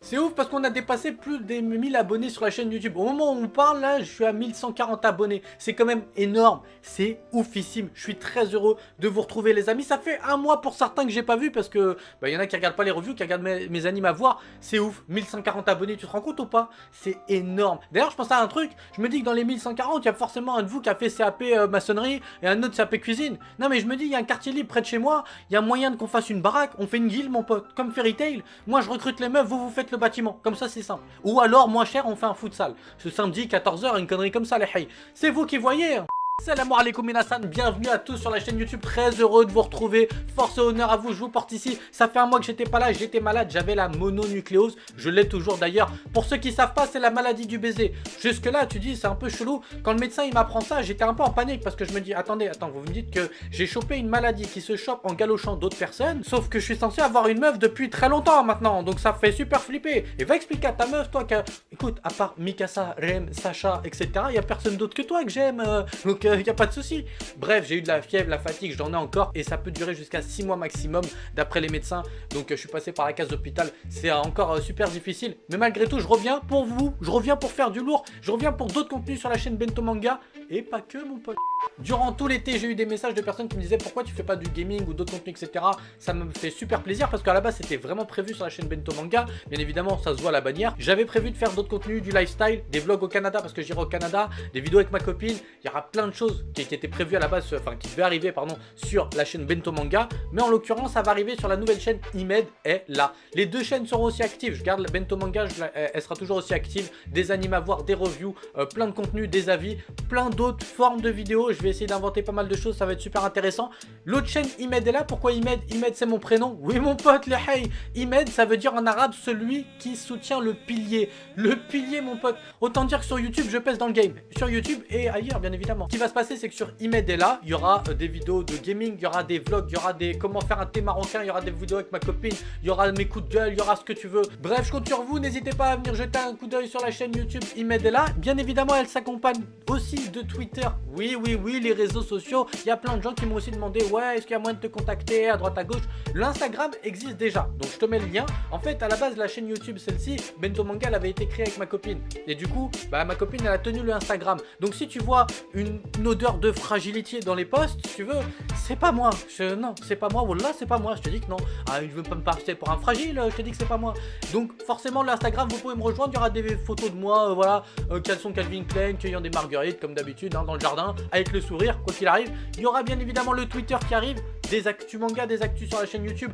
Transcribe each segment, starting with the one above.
C'est ouf parce qu'on a dépassé plus des 1000 abonnés sur la chaîne YouTube. Au moment où on parle, là, je suis à 1140 abonnés. C'est quand même énorme. C'est oufissime. Je suis très heureux de vous retrouver, les amis. Ça fait un mois pour certains que j'ai pas vu parce que bah, y en a qui regardent pas les reviews, qui regardent mes animes à voir. C'est ouf. 1140 abonnés, tu te rends compte ou pas? C'est énorme. D'ailleurs, je pense à un truc. Je me dis que dans les 1140, il y a forcément un de vous qui a fait CAP maçonnerie et un autre CAP cuisine. Non, mais je me dis, il y a un quartier libre près de chez moi. Il y a moyen qu'on fasse une baraque. On fait une guilde, mon pote. Comme Fairy Tail. Moi, je recrute les meufs, vous faites le bâtiment, comme ça c'est simple. Ou alors moins cher, on fait un futsal. Ce samedi 14 h, une connerie comme ça les hay. C'est vous qui voyez hein. Salam alaikum minasan, bienvenue à tous sur la chaîne YouTube, très heureux de vous retrouver, force et honneur à vous, je vous porte ici. Ça fait un mois que j'étais pas là, j'étais malade, j'avais la mononucléose, je l'ai toujours d'ailleurs. Pour ceux qui savent pas, c'est la maladie du baiser. Jusque là tu dis c'est un peu chelou, quand le médecin il m'apprend ça, j'étais un peu en panique parce que je me dis attends, vous me dites que j'ai chopé une maladie qui se chope en galochant d'autres personnes, sauf que je suis censé avoir une meuf depuis très longtemps maintenant, donc ça fait super flipper. Et va expliquer à ta meuf toi que, écoute, à part Mikasa, Rem, Sacha, etc, il y a personne d'autre que toi que j'aime, donc il n'y a pas de souci. Bref, j'ai eu de la fièvre, la fatigue, j'en ai encore et ça peut durer jusqu'à 6 mois maximum d'après les médecins. Donc je suis passé par la case d'hôpital, c'est encore super difficile. Mais malgré tout, je reviens pour vous, je reviens pour faire du lourd, je reviens pour d'autres contenus sur la chaîne Bento Manga et pas que mon pote. Durant tout l'été, j'ai eu des messages de personnes qui me disaient pourquoi tu fais pas du gaming ou d'autres contenus, etc. Ça me fait super plaisir parce qu'à la base, c'était vraiment prévu sur la chaîne Bento Manga. Bien évidemment, ça se voit à la bannière. J'avais prévu de faire d'autres contenus, du lifestyle, des vlogs au Canada parce que j'irai au Canada, des vidéos avec ma copine. Il y aura plein de choses qui étaient prévues à la base, enfin qui devaient arriver, pardon, sur la chaîne Bento Manga. Mais en l'occurrence, ça va arriver sur la nouvelle chaîne Imed est là. Les deux chaînes seront aussi actives. Je garde la Bento Manga, elle sera toujours aussi active. Des animes à voir, des reviews, plein de contenus, des avis, plein d'autres formes de vidéos. Je vais essayer d'inventer pas mal de choses, ça va être super intéressant. L'autre chaîne Imed est là. Pourquoi Imed? Imed c'est mon prénom. Oui mon pote, le hey. Imed ça veut dire en arabe celui qui soutient le pilier. Le pilier mon pote. Autant dire que sur YouTube je pèse dans le game. Sur YouTube et ailleurs bien évidemment. Ce qui va se passer c'est que sur Imed est là, il y aura des vidéos de gaming, il y aura des vlogs, il y aura des comment faire un thé marocain, il y aura des vidéos avec ma copine, il y aura mes coups de gueule, il y aura ce que tu veux. Bref, je compte sur vous, n'hésitez pas à venir jeter un coup d'œil sur la chaîne YouTube Imed est là. Bien évidemment elle s'accompagne aussi de Twitter. Oui, les réseaux sociaux. Il y a plein de gens qui m'ont aussi demandé ouais, est-ce qu'il y a moyen de te contacter à droite à gauche. L'Instagram existe déjà, donc je te mets le lien. En fait, à la base, la chaîne YouTube, celle-ci, Bento Manga, elle avait été créée avec ma copine. Et du coup, bah, ma copine, elle a tenu le Instagram. Donc si tu vois une odeur de fragilité dans les posts, si tu veux, c'est pas moi. Non, c'est pas moi. Wallah, c'est pas moi. Je te dis que non. Ah, il veut pas me passer pour un fragile. Je te dis que c'est pas moi. Donc forcément, l'Instagram, vous pouvez me rejoindre. Il y aura des photos de moi, voilà, caleçon Calvin Klein, cueillant des marguerites comme d'habitude hein, dans le jardin, avec le sourire, quoi qu'il arrive. Il y aura bien évidemment le Twitter qui arrive, des actus manga, des actus sur la chaîne YouTube,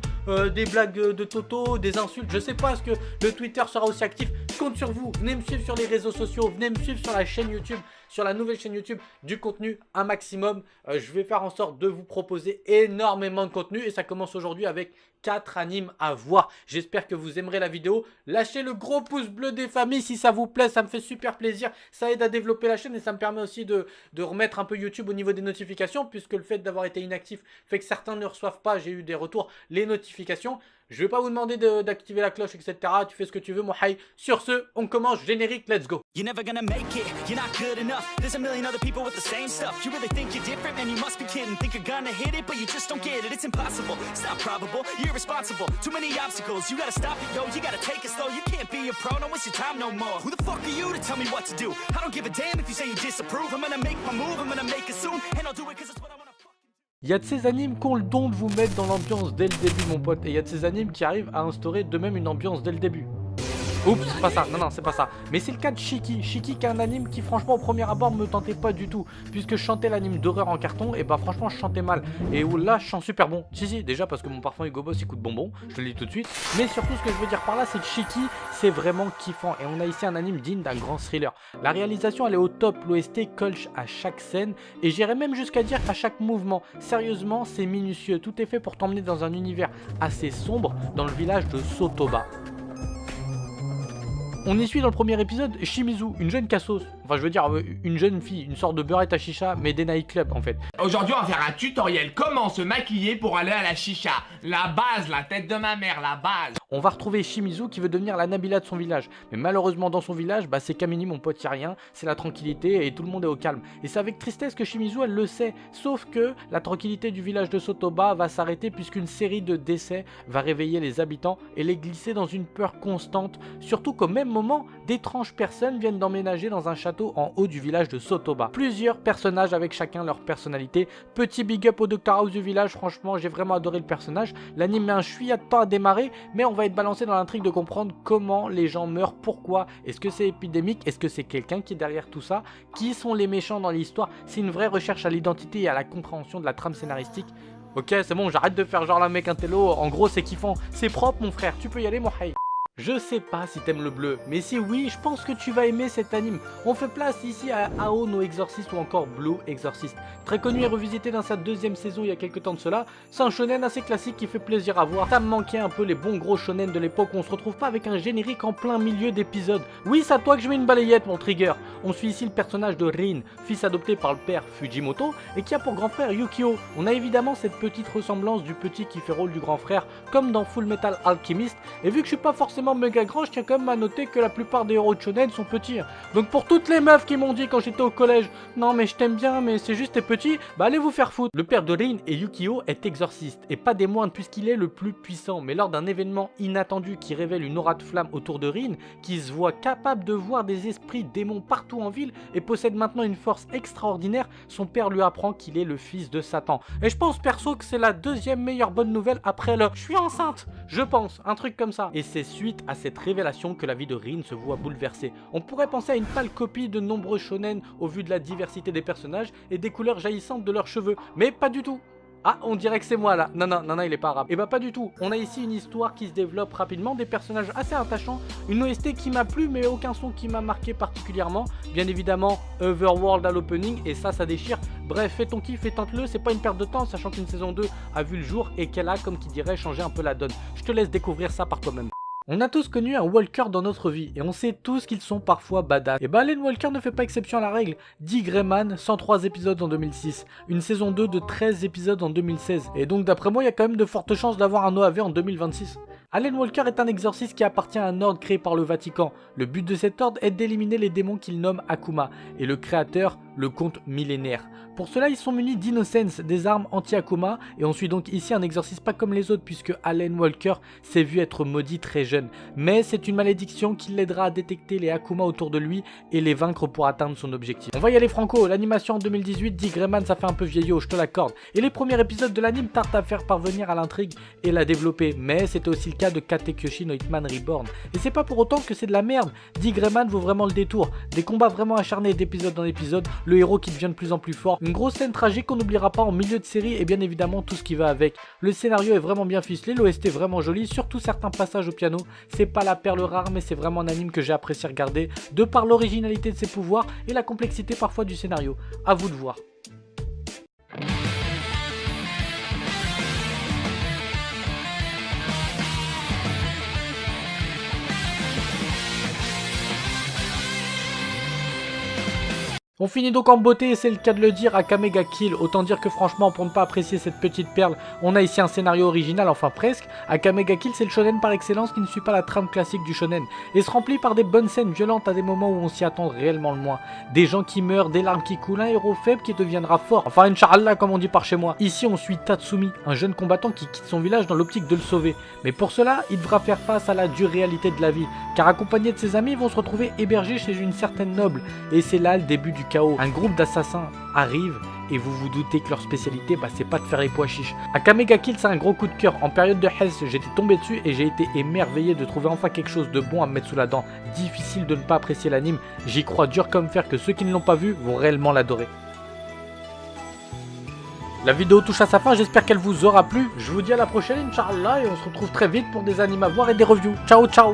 des blagues de Toto, des insultes. Je sais pas, est-ce que le Twitter sera aussi actif? Je compte sur vous. Venez me suivre sur les réseaux sociaux, venez me suivre sur la chaîne YouTube, sur la nouvelle chaîne YouTube, du contenu un maximum. Je vais faire en sorte de vous proposer énormément de contenu et ça commence aujourd'hui avec 4 animes à voir. J'espère que vous aimerez la vidéo. Lâchez le gros pouce bleu des familles si ça vous plaît, ça me fait super plaisir. Ça aide à développer la chaîne et ça me permet aussi de remettre un peu YouTube au niveau des notifications puisque le fait d'avoir été inactif fait que certains ne reçoivent pas, j'ai eu des retours, les notifications. Je vais pas vous demander d'activer la cloche, etc. Tu fais ce que tu veux, mon high. Sur ce, on commence, générique, let's go. You're never gonna make it, you're not good enough. There's a million other people with the same stuff. You really think you're different, man, you must be kidding. Think you're gonna hit it, but you just don't get it. It's impossible, it's not probable, you're irresponsible. Too many obstacles, you gotta stop it, yo. You gotta take it slow, you can't be a pro, don't waste your time no more. Who the fuck are you to tell me what to do? I don't give a damn if you say you disapprove. I'm gonna make my move, I'm gonna make it soon. And I'll do it cause it's what I wanna. Il y a de ces animes qui ont le don de vous mettre dans l'ambiance dès le début, mon pote. Et il y a de ces animes qui arrivent à instaurer de même une ambiance dès le début. Oups, c'est pas ça, non, c'est pas ça. Mais c'est le cas de Shiki. Shiki qui est un anime qui franchement au premier abord me tentait pas du tout. Puisque je chantais l'anime d'horreur en carton, et bah franchement je chantais mal. Et là je chante super bon. Si, déjà parce que mon parfum Hugo Boss il coûte bonbon, je te le dis tout de suite. Mais surtout ce que je veux dire par là c'est que Shiki c'est vraiment kiffant. Et on a ici un anime digne d'un grand thriller. La réalisation elle est au top, l'OST colche à chaque scène. Et j'irais même jusqu'à dire qu'à chaque mouvement. Sérieusement c'est minutieux, tout est fait pour t'emmener dans un univers assez sombre dans le village de Sotoba. On y suit dans le premier épisode Shimizu, une jeune cassos. Enfin, je veux dire, une jeune fille, une sorte de beurette à chicha, mais des nightclubs en fait. Aujourd'hui, on va faire un tutoriel comment se maquiller pour aller à la chicha. La base, la tête de ma mère, la base. On va retrouver Shimizu qui veut devenir la Nabila de son village. Mais malheureusement dans son village, bah c'est Kamini mon pote, y'a rien, c'est la tranquillité et tout le monde est au calme. Et c'est avec tristesse que Shimizu elle le sait. Sauf que la tranquillité du village de Sotoba va s'arrêter puisqu'une série de décès va réveiller les habitants et les glisser dans une peur constante. Surtout qu'au même moment, d'étranges personnes viennent d'emménager dans un château en haut du village de Sotoba. Plusieurs personnages avec chacun leur personnalité. Petit big up au Dr House du village, franchement j'ai vraiment adoré le personnage. L'anime met un chouïa de temps à démarrer, mais on va être balancé dans l'intrigue de comprendre comment les gens meurent, pourquoi, est-ce que c'est épidémique, est-ce que c'est quelqu'un qui est derrière tout ça, qui sont les méchants dans l'histoire. C'est une vraie recherche à l'identité et à la compréhension de la trame scénaristique. Ok c'est bon, j'arrête de faire genre la mec intello, en gros c'est kiffant, c'est propre mon frère, tu peux y aller mon hey. Je sais pas si t'aimes le bleu, mais si oui, je pense que tu vas aimer cet anime. On fait place ici à Ao no Exorcist ou encore Blue Exorcist. Très connu et revisité dans sa deuxième saison il y a quelques temps de cela, c'est un shonen assez classique qui fait plaisir à voir. Ça me manquait un peu les bons gros shonen de l'époque où on se retrouve pas avec un générique en plein milieu d'épisode. Oui, c'est à toi que je mets une balayette mon trigger. On suit ici le personnage de Rin, fils adopté par le père Fujimoto et qui a pour grand frère Yukio. On a évidemment cette petite ressemblance du petit qui fait rôle du grand frère comme dans Full Metal Alchemist, et vu que je suis pas forcément méga grand, je tiens quand même à noter que la plupart des héros de shonen sont petits. Donc pour toutes les meufs qui m'ont dit quand j'étais au collège non mais je t'aime bien mais c'est juste t'es petit, bah allez vous faire foutre. Le père de Rin et Yukio est exorciste et pas des moindres puisqu'il est le plus puissant, mais lors d'un événement inattendu qui révèle une aura de flamme autour de Rin, qui se voit capable de voir des esprits démons partout en ville et possède maintenant une force extraordinaire, son père lui apprend qu'il est le fils de Satan. Et je pense perso que c'est la deuxième meilleure bonne nouvelle après le je suis enceinte, je pense, un truc comme ça. Et c'est suite à cette révélation que la vie de Rin se voit bouleversée. On pourrait penser à une pâle copie de nombreux shonen au vu de la diversité des personnages et des couleurs jaillissantes de leurs cheveux, mais pas du tout. Ah, on dirait que c'est moi là. Non, il est pas arabe. Et bah pas du tout. On a ici une histoire qui se développe rapidement, des personnages assez attachants, une OST qui m'a plu mais aucun son qui m'a marqué particulièrement. Bien évidemment, Overworld à l'opening et ça déchire. Bref, fais ton kiff et tente-le, c'est pas une perte de temps sachant qu'une saison 2 a vu le jour et qu'elle a, comme qui dirait, changé un peu la donne. Je te laisse découvrir ça par toi-même. On a tous connu un Walker dans notre vie et on sait tous qu'ils sont parfois badass. Et bah Alan Walker ne fait pas exception à la règle. Dick Grayman, 103 épisodes en 2006, une saison 2 de 13 épisodes en 2016. Et donc d'après moi il y a quand même de fortes chances d'avoir un OAV en 2026. Alan Walker est un exorciste qui appartient à un ordre créé par le Vatican. Le but de cet ordre est d'éliminer les démons qu'il nomme Akuma, et le créateur, le comte millénaire. Pour cela, ils sont munis d'Innocence, des armes anti-Akuma, et on suit donc ici un exorciste pas comme les autres, puisque Alan Walker s'est vu être maudit très jeune. Mais c'est une malédiction qui l'aidera à détecter les Akuma autour de lui et les vaincre pour atteindre son objectif. On va y aller franco, l'animation en 2018, Dick Grayman, ça fait un peu vieillot, je te l'accorde. Et les premiers épisodes de l'anime tardent à faire parvenir à l'intrigue et la développer, mais c'était aussi le cas de Katekyoshi no Hitman Reborn. Et c'est pas pour autant que c'est de la merde, Dick Grayman vaut vraiment le détour. Des combats vraiment acharnés d'épisode en épisode, le héros qui devient de plus en plus fort, une grosse scène tragique qu'on n'oubliera pas en milieu de série et bien évidemment tout ce qui va avec. Le scénario est vraiment bien ficelé, l'OST est vraiment joli, surtout certains passages au piano. C'est pas la perle rare mais c'est vraiment un anime que j'ai apprécié regarder de par l'originalité de ses pouvoirs et la complexité parfois du scénario. À vous de voir. On finit donc en beauté et c'est le cas de le dire à Akame ga Kill. Autant dire que franchement pour ne pas apprécier cette petite perle, on a ici un scénario original, enfin presque. Akame ga Kill c'est le shonen par excellence qui ne suit pas la trame classique du shonen et se remplit par des bonnes scènes violentes à des moments où on s'y attend réellement le moins. Des gens qui meurent, des larmes qui coulent, un héros faible qui deviendra fort. Enfin Inch'Allah comme on dit par chez moi. Ici on suit Tatsumi, un jeune combattant qui quitte son village dans l'optique de le sauver. Mais pour cela, il devra faire face à la dure réalité de la vie. Car accompagné de ses amis, ils vont se retrouver hébergés chez une certaine noble. Et c'est là le début du chaos. Un groupe d'assassins arrive et vous vous doutez que leur spécialité c'est pas de faire les pois chiches. Akame ga Kill c'est un gros coup de cœur. En période de Hess j'étais tombé dessus et j'ai été émerveillé de trouver enfin quelque chose de bon à me mettre sous la dent. Difficile de ne pas apprécier l'anime, j'y crois dur comme fer que ceux qui ne l'ont pas vu vont réellement l'adorer. La vidéo touche à sa fin, j'espère qu'elle vous aura plu. Je vous dis à la prochaine Inch'Allah et on se retrouve très vite pour des animes à voir et des reviews. Ciao ciao.